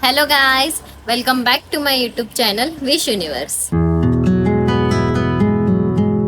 Hello guys, welcome back to my YouTube channel wish universe.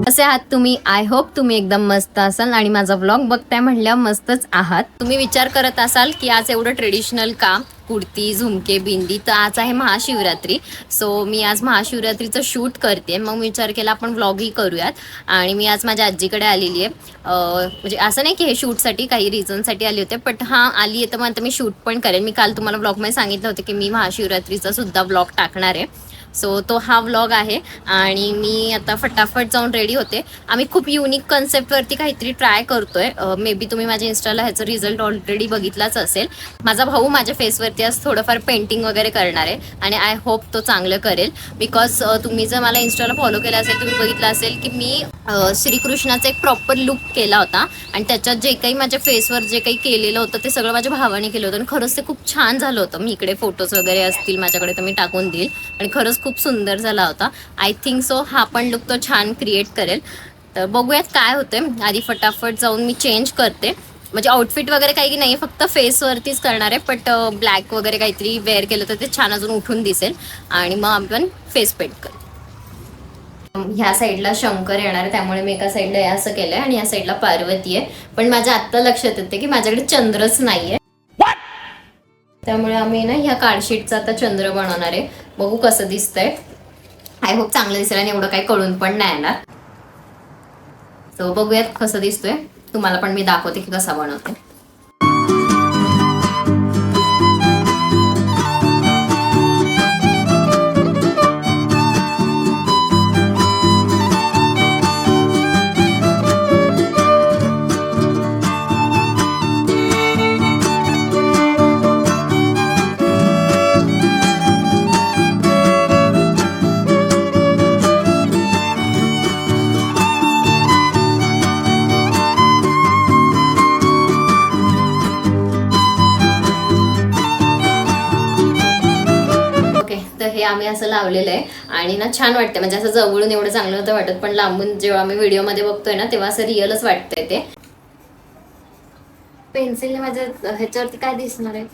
कसे आहात तुम्ही? I hope तुम्ही एकदम मस्त असाल आणि माझा व्लॉग बघताय म्हणल्या मस्तच आहात. तुम्ही विचार करत असाल की आज एवढं ट्रेडिशनल का, कुर्ती, झुमके, बिंदी. तर आज आहे महाशिवरात्री. सो मी आज महाशिवरात्रीचं शूट करते. मग विचार केला आपण व्लॉगही करूयात. आणि मी आज माझ्या आजीकडे आलेली आहे. म्हणजे असं नाही की हे शूटसाठी काही रिझनसाठी आले होते, बट हां आली आहे तर मग आता मी शूट पण करेन. मी काल तुम्हाला व्लॉगमध्ये सांगितलं होतं की मी महाशिवरात्रीचा सुद्धा व्लॉग टाकणार आहे. सो तो हा व्लॉग आहे आणि मी आता फटाफट जाऊन रेडी होते. आम्ही खूप युनिक कन्सेप्टवरती काहीतरी ट्राय करतोय. मे बी तुम्ही माझ्या इन्स्टाला ह्याचा रिझल्ट ऑलरेडी बघितलाच असेल. माझा भाऊ माझ्या फेसवरती आज थोडंफार पेंटिंग वगैरे करणार आहे आणि आय होप तो चांगलं करेल. बिकॉज तुम्ही जर मला इन्स्टाला फॉलो केलं असेल, तुम्ही बघितलं असेल की मी श्रीकृष्णाचा एक प्रॉपर लुक केला होता आणि त्याच्यात जे काही माझ्या फेसवर जे काही केलेलं होतं ते सगळं माझ्या भावाने केलं होतं आणि खरंच ते खूप छान झालं होतं. मी इकडे फोटोज वगैरे असतील माझ्याकडे तर मी टाकून देईल आणि खरंच खूप सुंदर झाला होता. आय थिंक सो हा पण लुक तो छान क्रिएट करेल. तर बघूयात काय होतंय. आधी फटाफट जाऊन मी चेंज करते. म्हणजे आउटफिट वगैरे काही नाही, फक्त फेसवरतीच करणार आहे. बट ब्लॅक वगैरे काहीतरी वेअर केलं तर ते छान अजून उठून दिसेल आणि मग आपण फेस पेंट करू. ह्या साईडला शंकर येणार आहे त्यामुळे मी एका साईडला असं केलंय आणि या साईडला पार्वती आहे. पण माझ्या आत्ता लक्षात येते की माझ्याकडे चंद्रच नाहीये, त्यामुळे आम्ही ना ह्या कार्डशीटचा आता चंद्र बनवणार आहे. बघू कसं दिसतंय. आय होप चांगलं दिसेल आणि एवढं काही कळून पण नाही येणार. सो बघूयात कसं दिसतोय. तुम्हाला पण मी दाखवते की कसा बनवते. तर हे आम्ही असं लावलेलं आहे आणि ना छान वाटतं. म्हणजे असं जवळून एवढं चांगलं नव्हतं वाटत, पण लांबून जेव्हा आम्ही व्हिडिओमध्ये बघतोय ना तेव्हा असं रिअलच वाटतंय. ते पेन्सिलने माझ्या ह्याच्यावरती काय दिसणार आहे?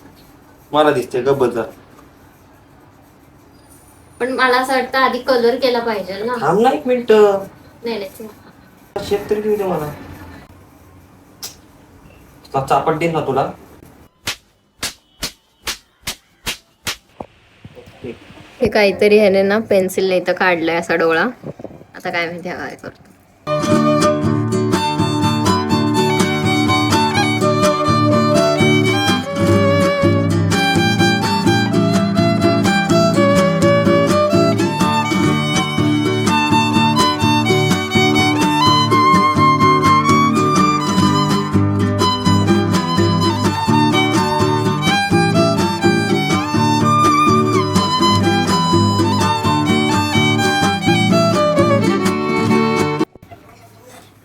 मला दिसते ग बदल. पण मला असं वाटतं आधी कलर केला पाहिजे ना. थांब ना एक मिनिट. नाही नाही शेप तरी घेऊ दे मला. चापट देईन ना तुला. हे काहीतरी ह्याने ना पेन्सिल नाही तर काढलाय असा डोळा. आता काय माहिती काय करतो.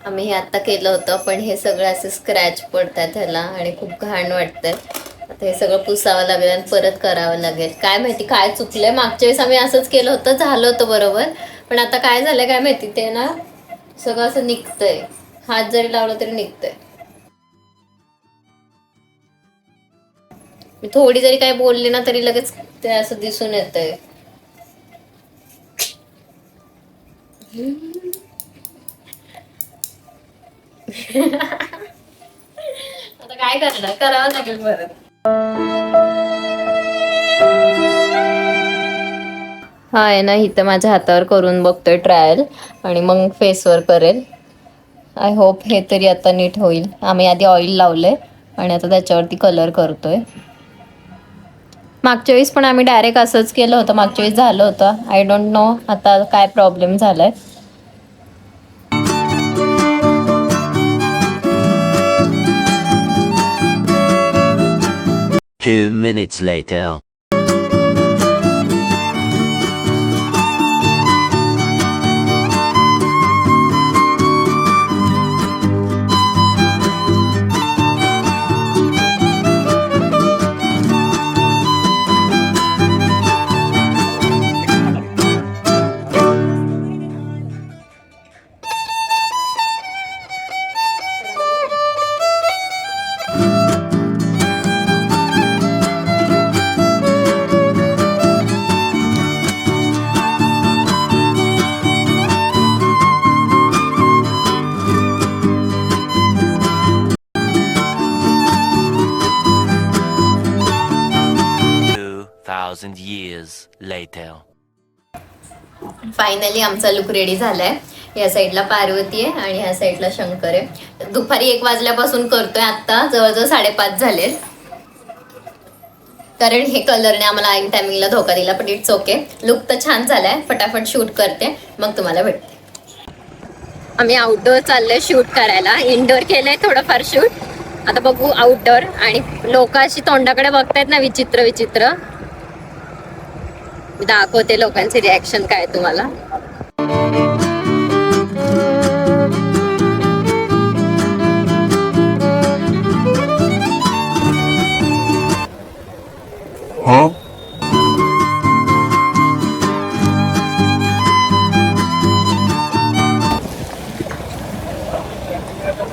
आम्ही हे आता केलं होतं पण हे सगळं असं स्क्रॅच पडतात ह्याला आणि खूप घाण वाटतंय. आता हे सगळं पुसावं लागेल आणि परत करावं लागेल. काय माहिती काय चुकलंय. मागच्या वेळेस आम्ही असंच केलं होतं, झालं होतं बरोबर. पण आता काय झालंय काय माहिती, ते ना सगळं असं निघतंय. हात जरी लावला तरी निघतंय. मी थोडी जरी काय बोलले ना तरी लगेच ते असं दिसून येतंय. आता काय करणार, करावं लागेल परत. हा आहे ना, इथं माझ्या हातावर करून बघतोय ट्रायल आणि मग फेसवर करेल. आय होप हे तरी आता नीट होईल. आम्ही आधी ऑइल लावलंय आणि आता त्याच्यावरती कलर करतोय. मागच्या वेळेस पण आम्ही डायरेक्ट असंच केलं होतं. मागच्या वेळेस झालं होतं. आय डोंट नो आता काय प्रॉब्लेम झालाय. Two minutes later. 2,000 years later. Finally आमचा लुक रेडी झालाय. या साईडला पार्वती आहे आणि ह्या साईडला शंकर आहे. दुपारी 1 वाजल्यापासून करतोय, आता जवळजवळ 5:30 झालेत. कारण हे कलरने आम्हाला ऐन टायमिंगला धोका दिला, पण इट्स ओके. लुक तर छान झालाय. फटाफट शूट करते, मग तुम्हाला भेटते. आम्ही आउटडोअर चाललोय शूट करायला. इनडोअर केलंय थोडंफार शूट, आता बघू आउटडोअर. आणि लोक अशी तोंडाकडे बघतायत ना, विचित्र विचित्र. दाखवते लोकांची रिॲक्शन काय तुम्हाला.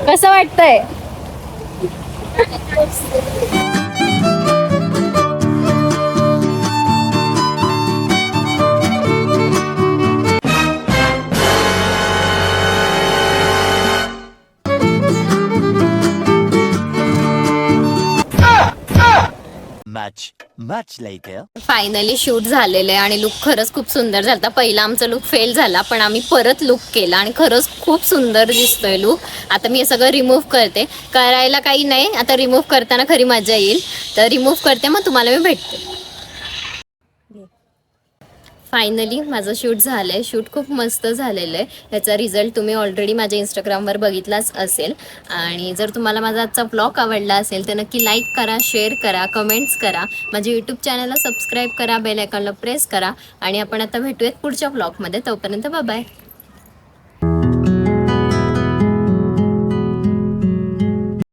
कसं वाटतंय? Much later. फायनली शूट झालेलं आहे आणि लुक खरंच खूप सुंदर झाला. पहिला आमचा लुक फेल झाला, पण आम्ही परत लुक केला आणि खरंच खूप सुंदर दिसतोय लुक. आता मी हे सगळं रिमूव्ह करते. करायला काही नाही, आता रिमूव्ह करताना खरी मजा येईल. तर रिमूव्ह करते, मग तुम्हाला मी भेटते. फायनली माझं शूट झालं आहे. शूट खूप मस्त झालेलं आहे. ह्याचा रिझल्ट तुम्ही ऑलरेडी माझ्या इंस्टाग्रामवर बघितलाच असेल. आणि जर तुम्हाला माझा आजचा ब्लॉग आवडला असेल तर नक्की लाईक करा, शेअर करा, कमेंट्स करा. माझ्या यूट्यूब चॅनलला सबस्क्राईब करा, बेल आयकॉनला प्रेस करा. आणि आपण आता भेटूयात पुढच्या ब्लॉगमध्ये. तोपर्यंत बाय.